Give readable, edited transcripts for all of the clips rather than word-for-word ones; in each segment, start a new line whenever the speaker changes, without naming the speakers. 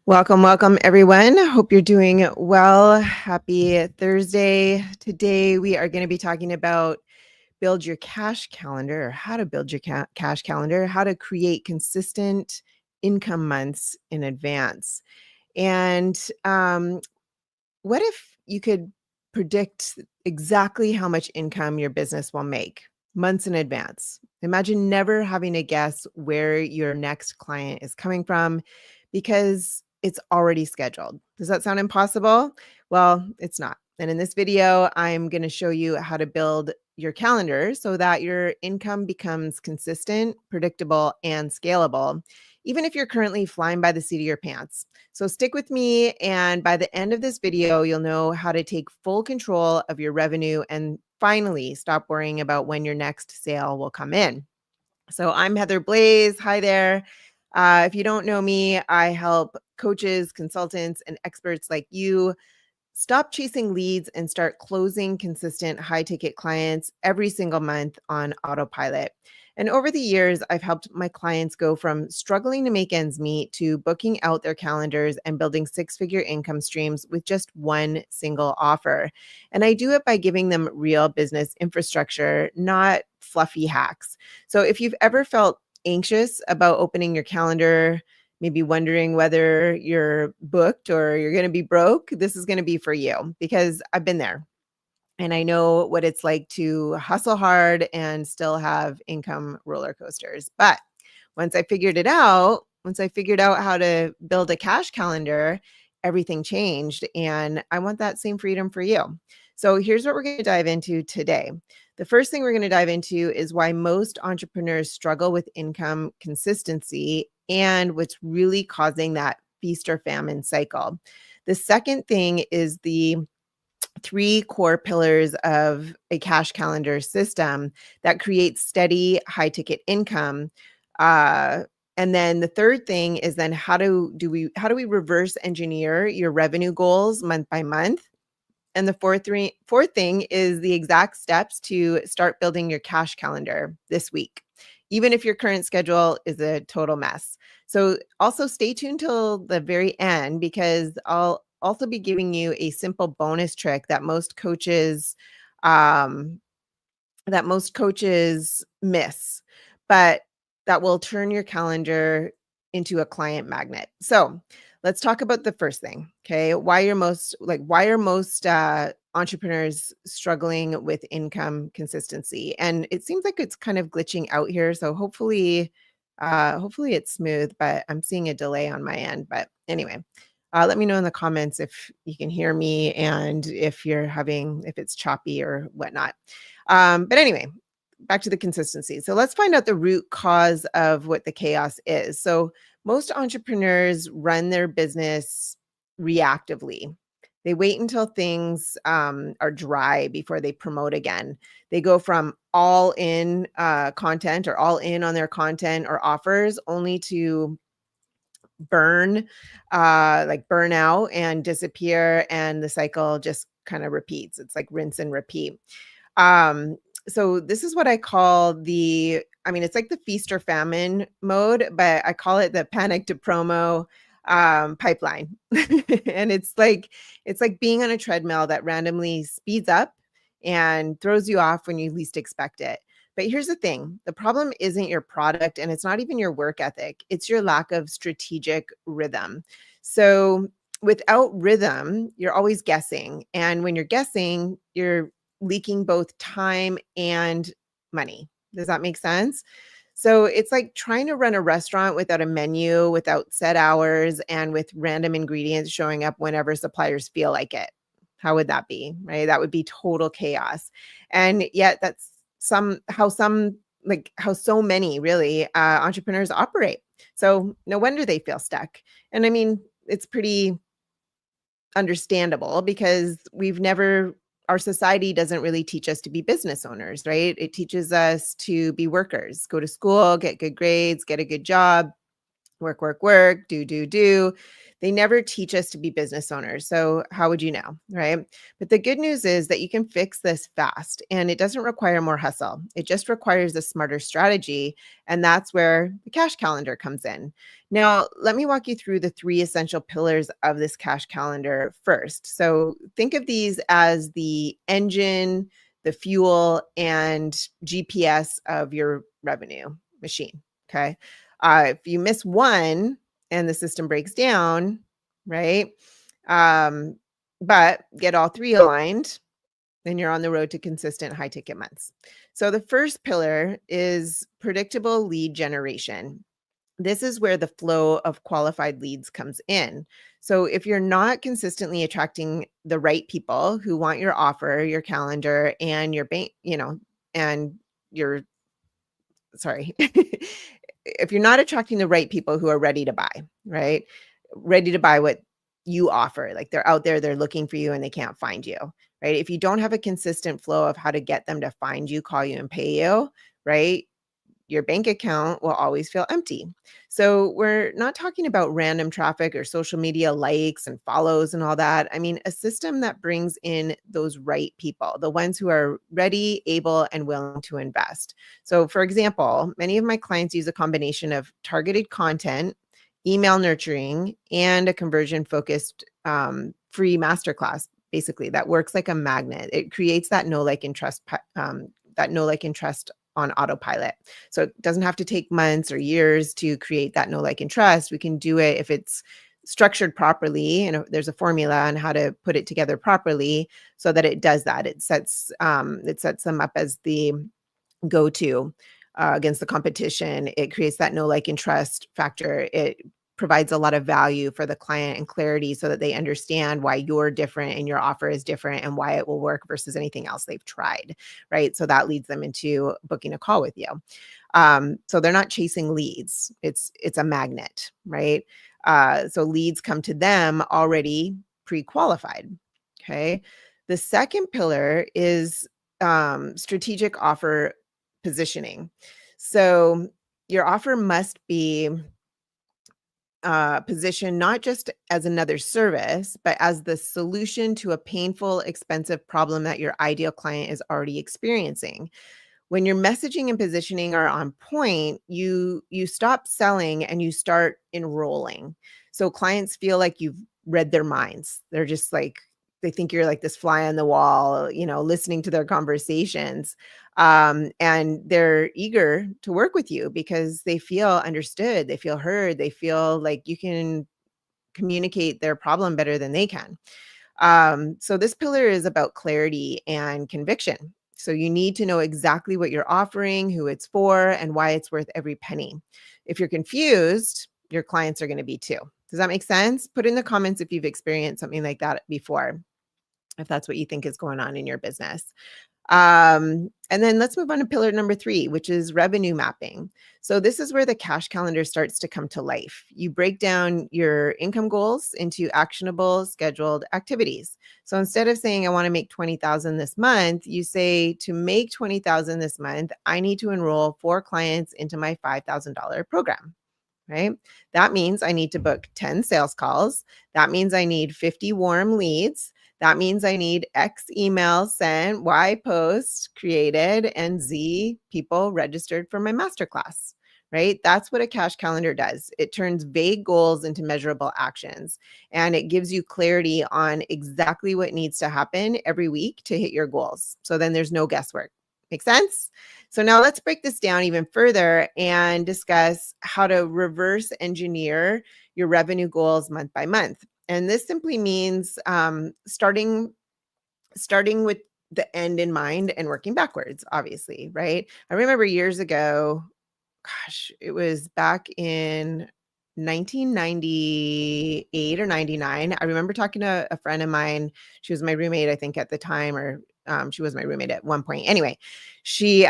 Welcome, welcome, everyone. Hope you're doing well. Happy Thursday. Today, we are going to be talking about build your cash calendar, or how to build your cash calendar, how to create consistent income months in advance. And what if you could predict exactly how much income your business will make months in advance? Imagine never having to guess where your next client is coming from because it's already scheduled. Does that sound impossible? Well, it's not. And in this video, I'm going to show you how to build your calendar so that your income becomes consistent, predictable, and scalable, even if you're currently flying by the seat of your pants. So stick with me, and by the end of this video, you'll know how to take full control of your revenue and finally stop worrying about when your next sale will come in. So I'm Heather Blaze. Hi there. If you don't know me, I help coaches, consultants, and experts like you stop chasing leads and start closing consistent high ticket clients every single month on autopilot. And over the years, I've helped my clients go from struggling to make ends meet to booking out their calendars and building six-figure income streams with just one single offer. And I do it by giving them real business infrastructure, not fluffy hacks. So if you've ever felt anxious about opening your calendar, maybe wondering whether you're booked or you're going to be broke, this is going to be for you because I've been there and I know what it's like to hustle hard and still have income roller coasters. But once I figured out how to build a cash calendar, everything changed. And I want that same freedom for you. So here's what we're going to dive into today. The first thing we're going to dive into is why most entrepreneurs struggle with income consistency and what's really causing that feast or famine cycle. The second thing is the three core pillars of a cash calendar system that creates steady high ticket income. And then the third thing is then how do we reverse engineer your revenue goals month by month? And the fourth thing is the exact steps to start building your cash calendar this week, even if your current schedule is a total mess. So also stay tuned till the very end because I'll also be giving you a simple bonus trick um, that most coaches miss, but that will turn your calendar into a client magnet. So let's talk about the first thing. Okay. Why are most entrepreneurs struggling with income consistency? And it seems like it's kind of glitching out here. So hopefully it's smooth, but I'm seeing a delay on my end. But anyway, let me know in the comments if you can hear me and if it's choppy or whatnot. But anyway, back to the consistency. So let's find out the root cause of what the chaos is. So most entrepreneurs run their business reactively. They wait until things are dry before they promote again. They go from all in content or all in on their content or offers only to burn out and disappear. And the cycle just kind of repeats. It's like rinse and repeat. Um, so this is what I call it's like the feast or famine mode, but I call it the panic to promo pipeline. And it's like being on a treadmill that randomly speeds up and throws you off when you least expect it. But here's the thing, the problem isn't your product and it's not even your work ethic. It's your lack of strategic rhythm. So without rhythm, you're always guessing. And when you're guessing, you're leaking both time and money. Does that make sense? So it's like trying to run a restaurant without a menu, without set hours, and with random ingredients showing up whenever suppliers feel like it. How would that be? Right? That would be total chaos. And yet that's how so many really entrepreneurs operate. So no wonder they feel stuck. And I mean, it's pretty understandable because our society doesn't really teach us to be business owners, right? It teaches us to be workers, go to school, get good grades, get a good job, work, work, work, do, do, do. They never teach us to be business owners. So, how would you know? Right. But the good news is that you can fix this fast and it doesn't require more hustle. It just requires a smarter strategy. And that's where the cash calendar comes in. Now, let me walk you through the three essential pillars of this cash calendar first. So, think of these as the engine, the fuel, and GPS of your revenue machine. Okay. If you miss one and the system breaks down, right? Um, but get all three aligned, then you're on the road to consistent high ticket months. So the first pillar is predictable lead generation. This is where the flow of qualified leads comes in. So if you're not consistently attracting the right people who want your offer, your calendar, and your bank, and your sorry, if you're not attracting the right people who are ready to buy, right? Ready to buy what you offer, like they're out there, they're looking for you and they can't find you, right? If you don't have a consistent flow of how to get them to find you, call you, and pay you, right? Your bank account will always feel empty. So we're not talking about random traffic or social media likes and follows and all that. I mean, a system that brings in those right people, the ones who are ready, able, and willing to invest. So, for example, many of my clients use a combination of targeted content, email nurturing, and a conversion focused free masterclass. Basically, that works like a magnet. It creates that know, like, and trust, on autopilot. So it doesn't have to take months or years to create that know, like, and trust. We can do it if it's structured properly, and there's a formula on how to put it together properly so that it does that. It sets them up as the go-to against the competition. It creates that know, like, and trust factor. It provides a lot of value for the client and clarity so that they understand why you're different and your offer is different and why it will work versus anything else they've tried, right? So that leads them into booking a call with you. So they're not chasing leads. It's a magnet, right? So leads come to them already pre-qualified. Okay. The second pillar is strategic offer positioning. So your offer must be positioned not just as another service, but as the solution to a painful, expensive problem that your ideal client is already experiencing. When your messaging and positioning are on point, you stop selling and you start enrolling. So clients feel like you've read their minds. They're just like, they think you're like this fly on the wall, listening to their conversations. And they're eager to work with you because they feel understood, they feel heard, they feel like you can communicate their problem better than they can. So this pillar is about clarity and conviction. So you need to know exactly what you're offering, who it's for, and why it's worth every penny. If you're confused, your clients are going to be too. Does that make sense? Put in the comments if you've experienced something like that before, if that's what you think is going on in your business. And then let's move on to pillar number 3, which is revenue mapping. So this is where the cash calendar starts to come to life. You break down your income goals into actionable, scheduled activities. So instead of saying, I want to make 20,000 this month, you say, to make 20,000 this month, I need to enroll 4 clients into my $5,000 program. Right? That means I need to book 10 sales calls. That means I need 50 warm leads. That means I need X emails sent, Y posts created, and Z people registered for my masterclass, right? That's what a cash calendar does. It turns vague goals into measurable actions, and it gives you clarity on exactly what needs to happen every week to hit your goals. So then there's no guesswork. Make sense? So now let's break this down even further and discuss how to reverse engineer your revenue goals month by month. And this simply means starting with the end in mind and working backwards, obviously, right? I remember years ago, gosh, it was back in 1998 or 99. I remember talking to a friend of mine. She was my roommate, I think, at the time, or she was my roommate at one point. Anyway, she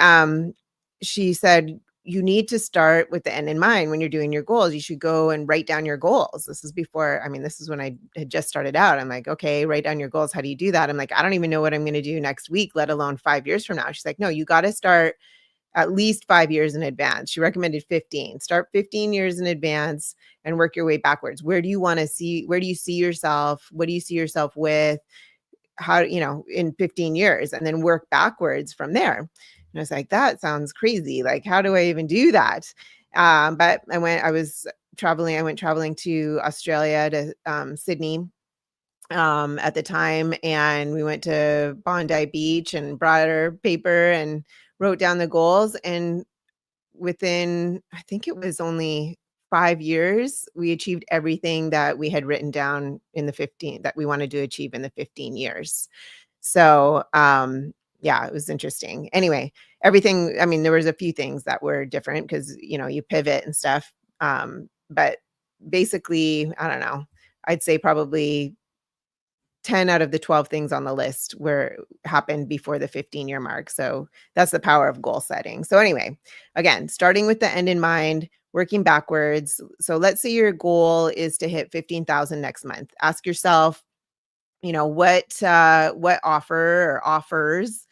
said, you need to start with the end in mind when you're doing your goals. You should go and write down your goals. This is before, this is when I had just started out. I'm like, okay, write down your goals. How do you do that? I'm like, I don't even know what I'm going to do next week, let alone 5 years from now. She's like, no, you got to start at least 5 years in advance. She recommended 15. Start 15 years in advance and work your way backwards. Where do you see yourself? What do you see yourself with? How, in 15 years, and then work backwards from there. And I was like, that sounds crazy. Like, how do I even do that? But I went traveling to Australia, to Sydney, at the time, and we went to Bondi Beach and brought our paper and wrote down the goals. And within, I think it was only 5 years, we achieved everything that we had written down in the 15 that we wanted to achieve in the 15 years. So, yeah, it was interesting. Anyway, everything, I mean, there was a few things that were different because, you pivot and stuff. But basically, I don't know, I'd say probably 10 out of the 12 things on the list were happened before the 15-year mark. So that's the power of goal setting. So anyway, again, starting with the end in mind, working backwards. So let's say your goal is to hit 15,000 next month. Ask yourself, what offer or offers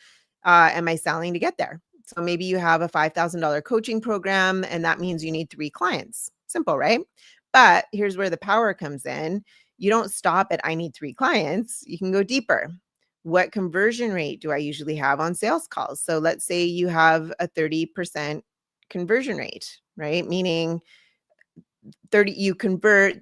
am I selling to get there? So maybe you have a $5,000 coaching program, and that means you need 3 clients. Simple, right? But here's where the power comes in. You don't stop at I need 3 clients. You can go deeper. What conversion rate do I usually have on sales calls? So let's say you have a 30% conversion rate, right? Meaning you convert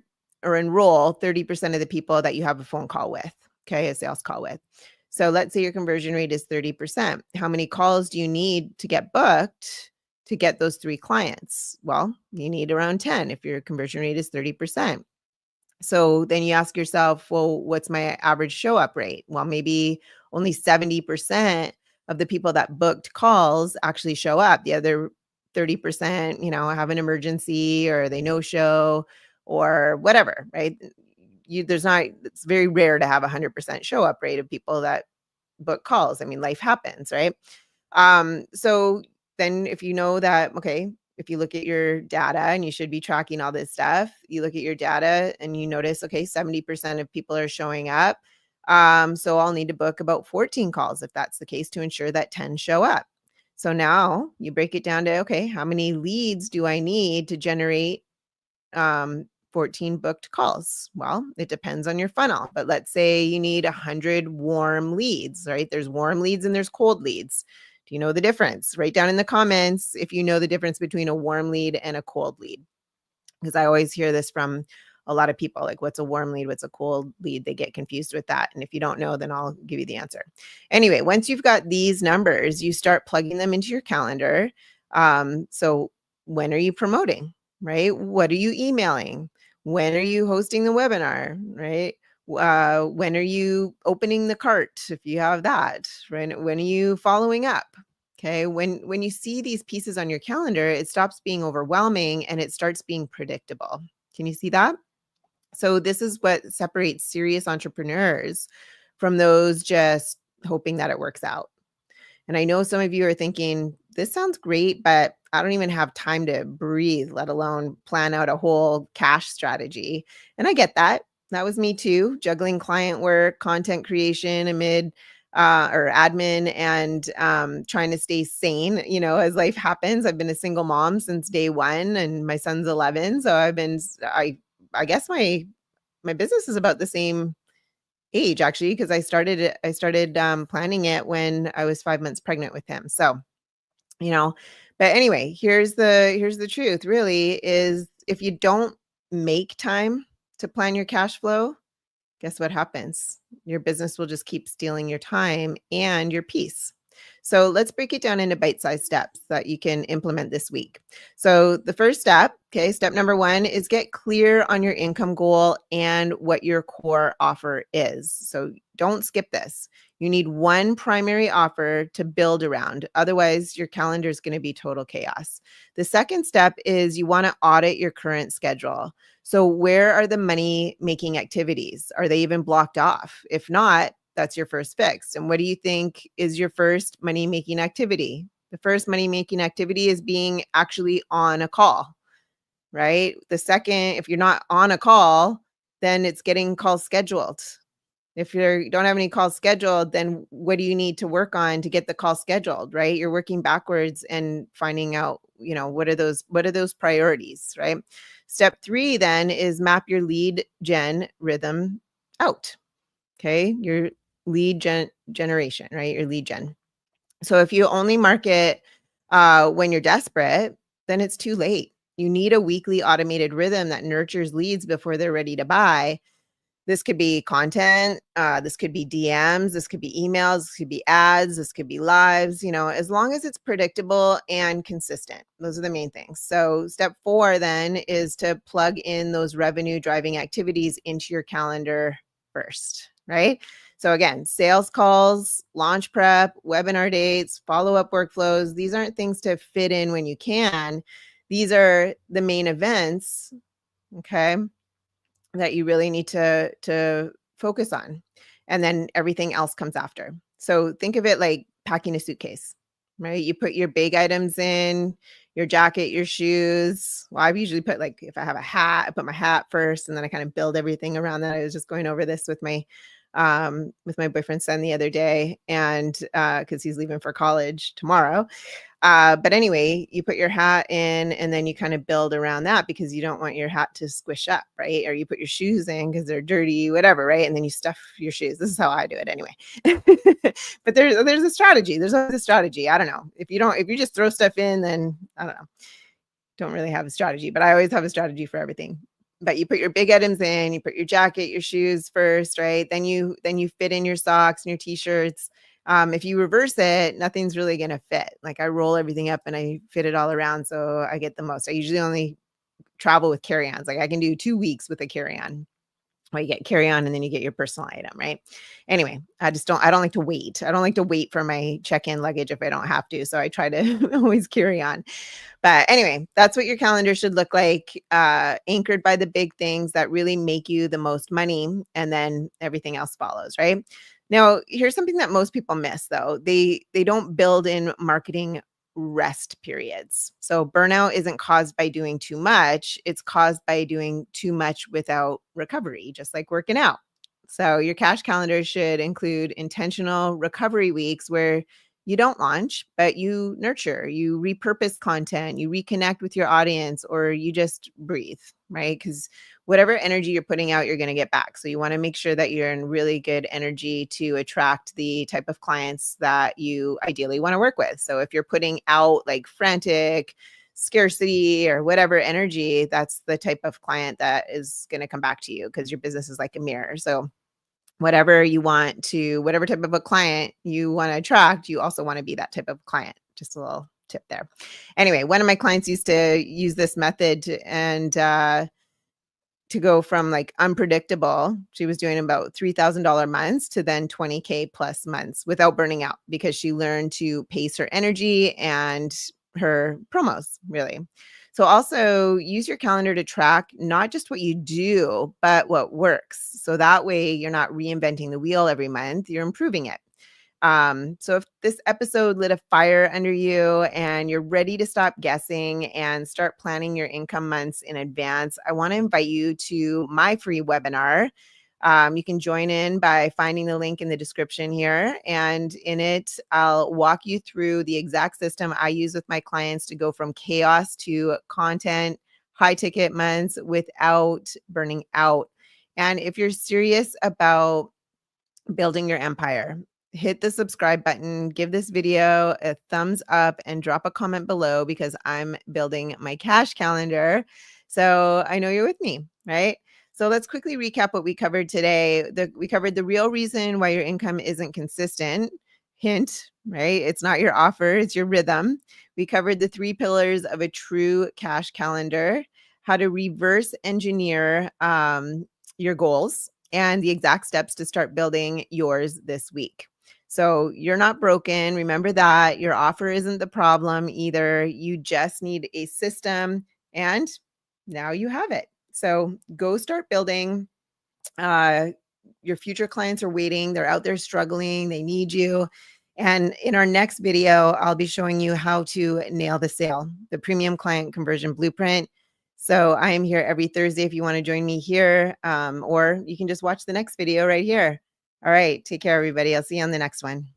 or enroll 30% of the people that you have a phone call with, okay, a sales call with. So let's say your conversion rate is 30%. How many calls do you need to get booked to get those 3 clients? Well, you need around 10 if your conversion rate is 30%. So then you ask yourself, well, what's my average show up rate? Well, maybe only 70% of the people that booked calls actually show up. The other 30%, have an emergency or they no show or whatever, right? It's very rare to have 100% show up rate of people that book calls. I mean, life happens, right? So then if you know that, okay, if you look at your data, and you should be tracking all this stuff, you look at your data and you notice, okay, 70% of people are showing up. So I'll need to book about 14 calls if that's the case to ensure that 10 show up. So now you break it down to, okay, how many leads do I need to generate 14 booked calls? Well, it depends on your funnel, but let's say you need 100 warm leads, right? There's warm leads and there's cold leads. Do you know the difference? Write down in the comments if you know the difference between a warm lead and a cold lead. Because I always hear this from a lot of people, like, what's a warm lead? What's a cold lead? They get confused with that. And if you don't know, then I'll give you the answer. Anyway, once you've got these numbers, you start plugging them into your calendar. So when are you promoting, right? What are you emailing? When are you hosting the webinar, right? When are you opening the cart if you have that, right? When are you following up? Okay. When you see these pieces on your calendar, it stops being overwhelming and it starts being predictable. Can you see that? So this is what separates serious entrepreneurs from those just hoping that it works out. And I know some of you are thinking, this sounds great, but I don't even have time to breathe, let alone plan out a whole cash strategy. And I get that. That was me too, juggling client work, content creation amid or admin, and trying to stay sane, as life happens. I've been a single mom since day one, and my son's 11. So I guess my business is about the same age, actually, because I started planning it when I was 5 months pregnant with him. So, you know, but anyway, here's the truth really is, if you don't make time to plan your cash flow, guess what happens? Your business will just keep stealing your time and your peace. So let's break it down into bite-sized steps that you can implement this week. So the first step, okay, step number 1 is get clear on your income goal and what your core offer is. So don't skip this. You need one primary offer to build around. Otherwise, your calendar is going to be total chaos. The second step is you want to audit your current schedule. So where are the money making activities? Are they even blocked off? If not, that's your first fix. And what do you think is your first money making activity? The first money making activity is being actually on a call, right? The second, if you're not on a call, then it's getting calls scheduled. If you don't have any calls scheduled, then what do you need to work on to get the call scheduled, right? You're working backwards and finding out, what are those priorities, right? Step 3 then is map your lead gen rhythm out. Okay? Your lead generation, right? Your lead gen. So if you only market when you're desperate, then it's too late. You need a weekly automated rhythm that nurtures leads before they're ready to buy. This could be content, this could be DMs, this could be emails, this could be ads, this could be lives, as long as it's predictable and consistent. Those are the main things. So step 4 then is to plug in those revenue driving activities into your calendar first, right? So again, sales calls, launch prep, webinar dates, follow-up workflows, these aren't things to fit in when you can. These are the main events, okay, that you really need to focus on, and then everything else comes after. So think of it like packing a suitcase, right? You put your big items in, your jacket, your shoes. Well, I usually put, like, if I have a hat, I put my hat first, and then I kind of build everything around that. I was just going over this with my boyfriend's son the other day, and because he's leaving for college tomorrow. But anyway, you put your hat in and then you kind of build around that because you don't want your hat to squish up, right? Or you put your shoes in because they're dirty, whatever, right? And then you stuff your shoes. This is how I do it anyway. But there's a strategy. There's always a strategy. I don't know. If you just throw stuff in, then I don't know. Don't really have a strategy, but I always have a strategy for everything. But you put your big items in, you put your jacket, your shoes first, right? Then you fit in your socks and your t-shirts. If you reverse it, nothing's really gonna fit. Like, I roll everything up and I fit it all around so I get the most. I usually only travel with carry-ons. Like, I can do 2 weeks with a carry-on. Well, you get carry-on and then you get your personal item, right? Anyway, I don't like to wait. I don't like to wait for my check-in luggage if I don't have to. So I try to always carry on. But anyway, that's what your calendar should look like, anchored by the big things that really make you the most money, and then everything else follows, right? Now, here's something that most people miss though. They don't build in marketing rest periods. So burnout isn't caused by doing too much, it's caused by doing too much without recovery, just like working out. So your cash calendar should include intentional recovery weeks where you don't launch, but you nurture, you repurpose content, you reconnect with your audience, or you just breathe, right? Because whatever energy you're putting out, you're going to get back. So you want to make sure that you're in really good energy to attract the type of clients that you ideally want to work with. So if you're putting out like frantic, scarcity, or whatever energy, that's the type of client that is going to come back to you, because your business is like a mirror. So whatever type of a client you want to attract, you also want to be that type of client. Just a little tip there. Anyway, one of my clients used to use this method to go from like unpredictable. She was doing about $3,000 months to then 20K plus months without burning out, because she learned to pace her energy and her promos, really. So also use your calendar to track not just what you do, but what works. So that way you're not reinventing the wheel every month, you're improving it. So if this episode lit a fire under you and you're ready to stop guessing and start planning your income months in advance, I want to invite you to my free webinar. You can join in by finding the link in the description here. And in it, I'll walk you through the exact system I use with my clients to go from chaos to content, high ticket months without burning out. And if you're serious about building your empire, hit the subscribe button, give this video a thumbs up, and drop a comment below, because I'm building my cash calendar. So I know you're with me, right? So let's quickly recap what we covered today. We covered the real reason why your income isn't consistent. Hint, right? It's not your offer, it's your rhythm. We covered the 3 pillars of a true cash calendar, how to reverse engineer your goals, and the exact steps to start building yours this week. So you're not broken. Remember that your offer isn't the problem either. You just need a system, and now you have it. So go start building. Your future clients are waiting. They're out there struggling. They need you. And in our next video, I'll be showing you how to nail the sale, the premium client conversion blueprint. So I am here every Thursday if you want to join me here, or you can just watch the next video right here. All right. Take care, everybody. I'll see you on the next one.